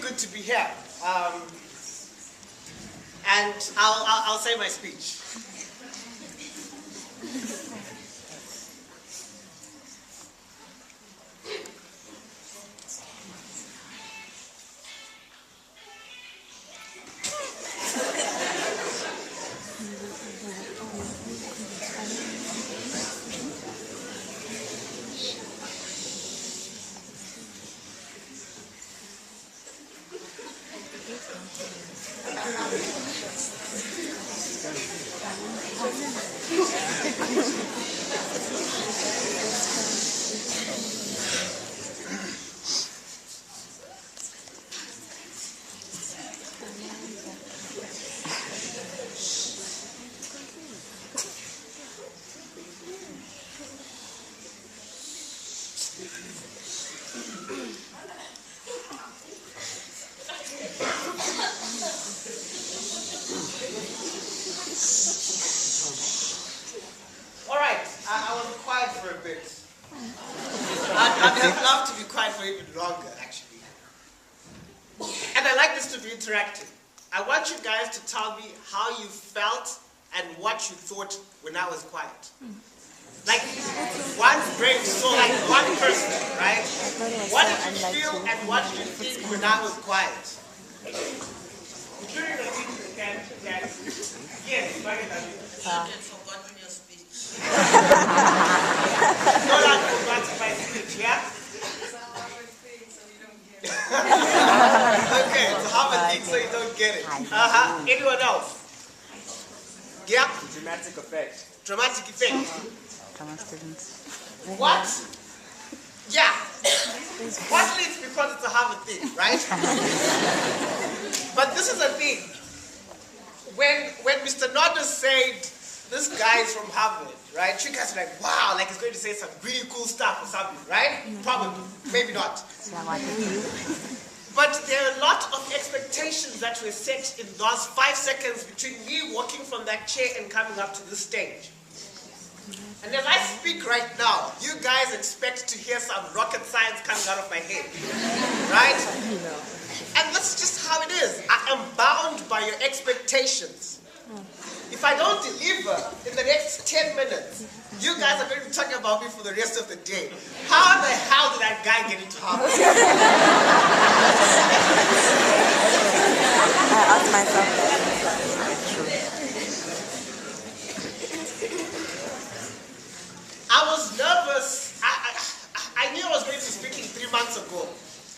good to be here. And I'll say my speech. I was quiet for a bit. I'd have loved to be quiet for even longer, actually. And I like this to be interactive. I want you guys to tell me how you felt and what you thought when I was quiet. Like one brain, so like one person, right? What did you feel and what did you think when I was quiet? During the speech, yes, very nice. No one forgot my speech, yeah? Okay, so have a thing so you don't get it. Anyone else? Yeah? Dramatic effect. Dramatic effect. What? Yeah. Partly it's because it's a Harvard thing, right? But this is a thing. When Mr. Nodder said, this guy is from Harvard, right? You guys are like, wow, like he's going to say some really cool stuff or something, right? Probably, maybe not. But there are a lot of expectations that were set in those 5 seconds between me walking from that chair and coming up to this stage. And as I speak right now, you guys expect to hear some rocket science coming out of my head, right? And that's just how it is. I am bound by your expectations. If I don't deliver in the next 10 minutes, you guys are going to be talking about me for the rest of the day. How the hell did that guy get into Harvard? I asked myself that. I was nervous. I knew I was going to be speaking 3 months ago.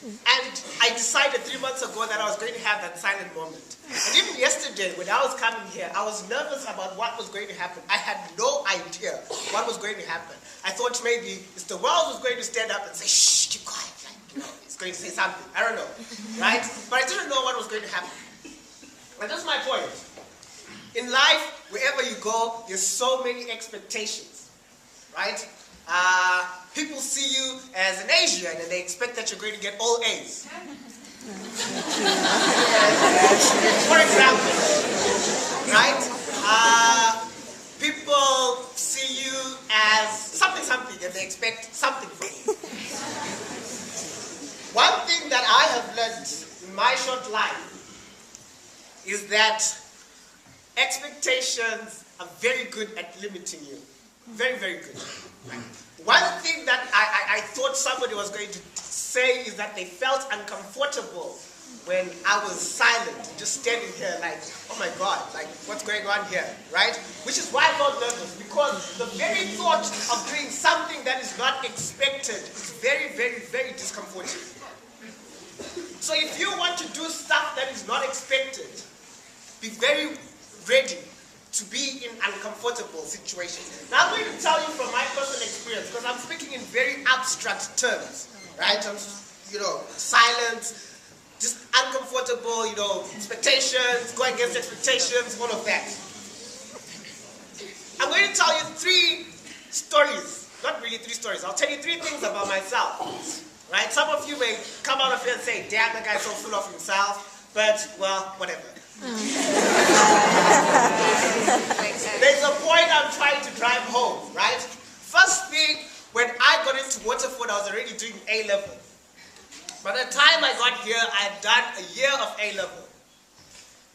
And I decided 3 months ago that I was going to have that silent moment. And even yesterday, when I was coming here, I was nervous about what was going to happen. I had no idea what was going to happen. I thought maybe Mr. Wells was going to stand up and say, shh, keep quiet. Like, you know, he's going to say something. I don't know, right? But I didn't know what was going to happen. And that's my point. In life, wherever you go, there's so many expectations, right? People see you as an Asian and they expect that you're going to get all A's. For example, right? People see you as something and they expect something from you. One thing that I have learned in my short life is that expectations are very good at limiting you. Very, very good. One thing that I thought somebody was going to say is that they felt uncomfortable when I was silent, just standing here like, oh my God, like what's going on here, right? Which is why I felt nervous, because the very thought of doing something that is not expected is very, very, very discomforting. So if you want to do stuff that is not expected, be very ready to be in uncomfortable situations. Now I'm going to tell you from my personal experience, because I'm speaking in very abstract terms, right? Silence, just uncomfortable, expectations, going against expectations, all of that. I'm going to tell you 3 stories, not really 3 stories, I'll tell you 3 things about myself, right? Some of you may come out of here and say, damn, that guy's so full of himself, but, well, whatever. There's a point I'm trying to drive home, right? First thing, when I got into Waterford, I was already doing A-level. By the time I got here, I had done a year of A-level.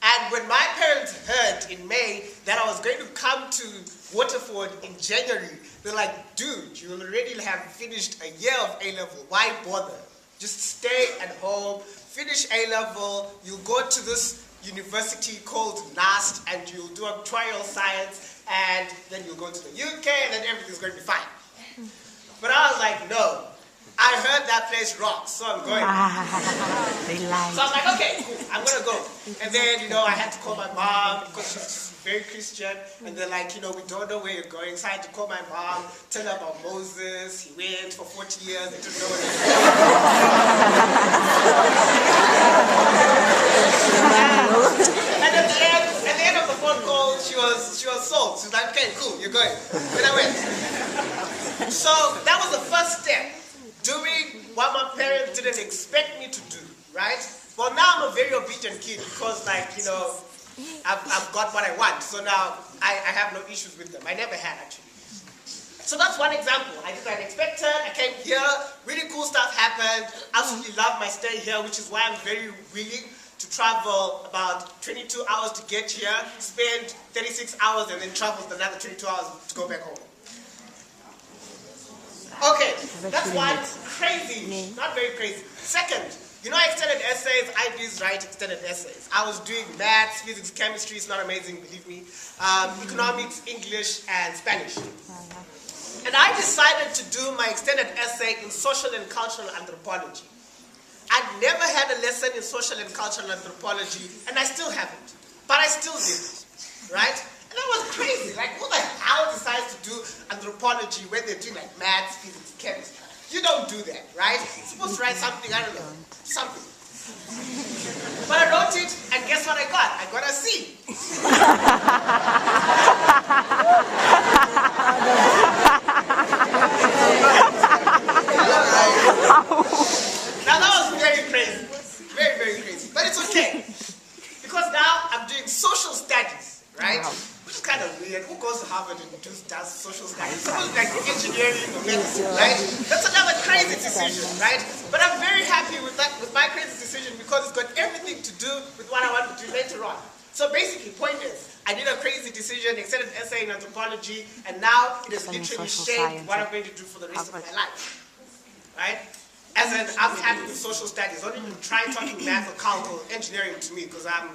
And when my parents heard in May that I was going to come to Waterford in January, they're like, dude, you already have finished a year of A-level. Why bother? Just stay at home, finish A-level, you'll go to this university called NAST, and you'll do actuarial science, and then you'll go to the UK, and then everything's going to be fine. But I was like, no. I heard that place rocks, so I'm going. They lied. So I was like, okay, cool, I'm going to go. And then, I had to call my mom because she's very Christian. And they're like, we don't know where you're going. So I had to call my mom, tell her about Moses. He went for 40 years. They didn't know where he was. And at the end of the phone call, she was sold. She was like, okay, cool, you're going. And I went. So that was the first step. Doing what my parents didn't expect me to do, right? Well, now I'm a very obedient kid because, I've got what I want. So now I have no issues with them. I never had, actually. So that's one example. I did what I expected. I came here. Really cool stuff happened. Absolutely love my stay here, which is why I'm very willing to travel about 22 hours to get here, spend 36 hours, and then travel another 22 hours to go back home. Okay, that's one. Crazy, not very crazy. Second, extended essays, IBs write extended essays. I was doing maths, physics, chemistry, it's not amazing, believe me. Economics, English, and Spanish. And I decided to do my extended essay in social and cultural anthropology. I'd never had a lesson in social and cultural anthropology, and I still haven't. But I still did it, right? And that was crazy. Like, who the hell decides to do anthropology when they're doing maths, physics, chemistry? You don't do that, right? You're supposed to write something, I don't know, something. But I wrote it, and guess what I got? I got a C. Now that was very crazy. Very, very crazy. But it's okay. Because now I'm doing social studies, right? Which is kind of weird. Who goes to Harvard and does social studies? Someone's like engineering or medicine, right? That's another crazy decision, right? But I'm very happy with that, with my crazy decision, because it's got everything to do with what I want to do later on. So basically, point is, I did a crazy decision, extended essay in anthropology, and now it has literally shaped what I'm going to do for the rest of my life, right? As in, I'm happy with social studies. Don't even try talking math or calc or engineering to me, because I'm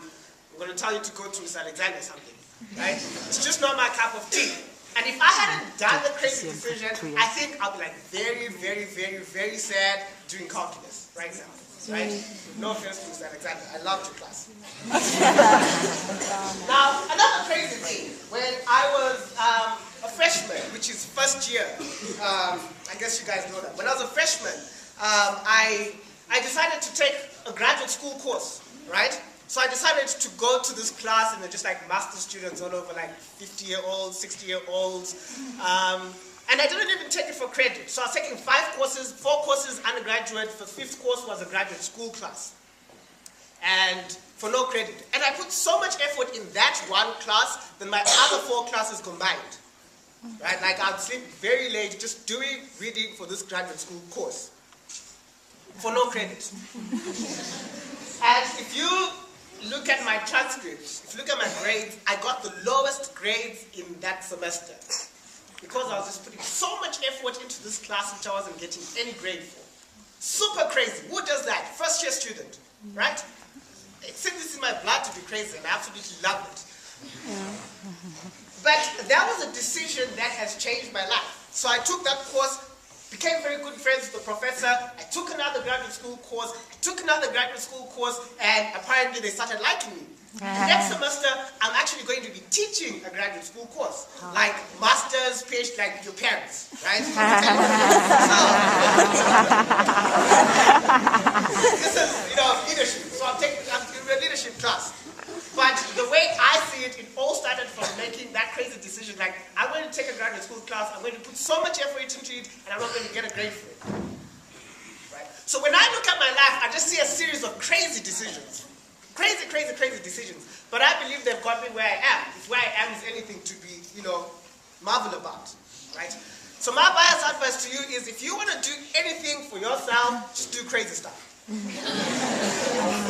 going to tell you to go to Miss Alexander or something. Right? It's just not my cup of tea. And if I hadn't done the crazy decision, I think I'll be very, very, very, very sad doing calculus right now. Right? No offense to Mr. Alexander. I loved your class. Now, another crazy thing. When I was a freshman, which is first year, I guess you guys know that. When I was a freshman, I decided to take a graduate school course, right? So I decided to go to this class, and they're just master students all over, 50-year-olds, 60-year-olds. And I didn't even take it for credit. So I was taking 5 courses, 4 courses undergraduate. The 5th course was a graduate school class. And for no credit. And I put so much effort in that one class than my other 4 classes combined. Right? I'd sleep very late just doing reading for this graduate school course. For no credit. And if you look at my transcripts, if you look at my grades, I got the lowest grades in that semester. Because I was just putting so much effort into this class which I wasn't getting any grade for. Super crazy. Who does that? First year student, right? It's in my blood to be crazy, and I absolutely love it. But that was a decision that has changed my life. So I took that course, became very good friends with the professor. I took another graduate school course, and apparently they started liking me. Next semester, I'm actually going to be teaching a graduate school course, like master's, PhD, like your parents, right? So, this is, leadership. So I'm in a leadership class. But the way I see it, it all started from making that crazy decision, I'm going to take a graduate school class, I'm going to put so much effort into it, and I'm not going to get a grade for it. Right? So when I look at my life, I just see a series of crazy decisions. Crazy, crazy, crazy decisions. But I believe they've got me where I am. If where I am is anything to be, marvel about. Right? So my biased advice to you is, if you want to do anything for yourself, just do crazy stuff. Right?